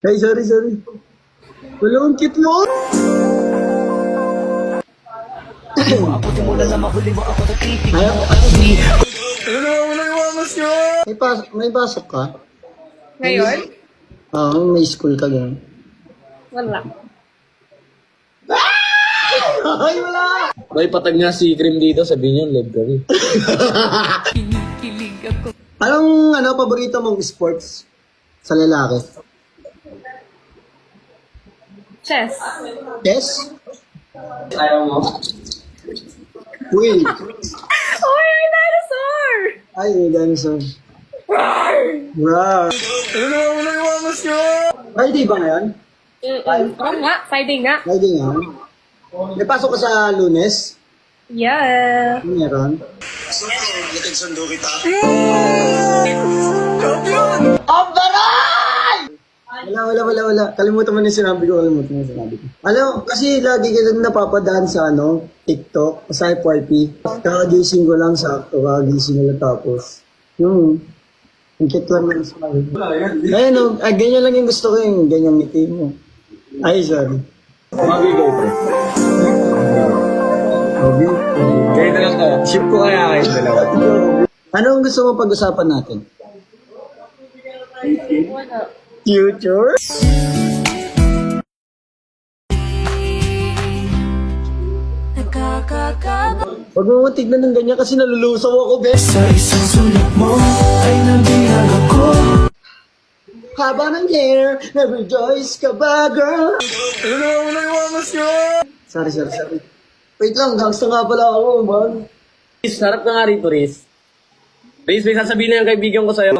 Ay, sorry. Wala akong cute mo. Ayaw. Wala yung wamas nyo. May pasok ka? Ngayon? Oo, may school ka gano'n. Wala. Ay, wala! May patag nga si Cream dito, sabihin niyo, live kami. Anong paborito mong sports sa lalaki? Chess. Chess? Ayaw mo? Uy! Oh, may dinosaur! Ay, may dinosaur. Rawr! Wala yung wamas nyo! Friday ba ngayon? Oo nga, Friday nga. Friday nga? May pasok ka sa Lunes? Yeah. Ano meron? Wala. Kalimutan mo na yung sinabi ko. Ano, kasi lagi ka lang napapadaan sa TikTok, sa FYP. Kakagising ko lang sakto, kakagising ko lang tapos. Ang cute lang ng sabi ko. Ayun, ganyan lang yung gusto ko yung ganyang ngiti mo. Ay, sorry. Mabigaw, pre. Okay. Kaya na lang to. Ship ko kaya kayo dalawa. Ano ang gusto mo pag-usapan natin? Future? Huwag mo tignan ng ganyan kasi nalulusaw ako, bes. Sa isang sulat mo ay nabihag ako. Haba ng hair, na-rejoice ka ba, girl? Wala yung wamas nyo! Sorry. Wait lang, gangsta nga pala ako, man. Riz, harap ka nga rito, Riz. Riz, may sasabihin na yung kaibigan ko sa'yo.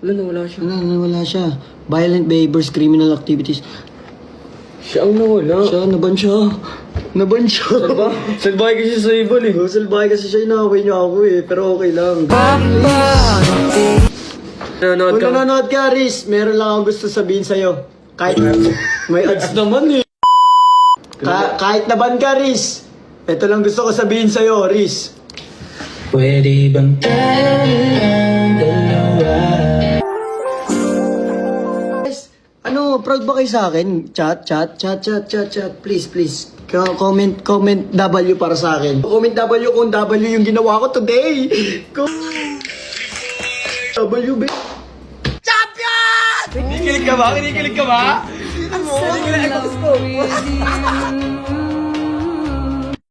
Wala siya. Wala siya. Violent behaviors, criminal activities. Siya ang nawala. Naban siya. Salbahe kasi sa ibon eh. Salbahe kasi siya, inaway niya ako pero okay lang. Nanonood Kung ka. nanonood ka, Riz, meron lang akong gusto sabihin sa'yo. Kahit may ads naman eh. Kahit naban ka, Riz. Ito lang gusto ko sabihin sa'yo, Riz. Pwede bang tayong dalawa? Proud ba kayo sa akin? Chat. Please. Comment W para sa akin. Comment W kung W yung ginawa ko today. W, be. Champion! Kinikilig ka ba? I'm so in love with you.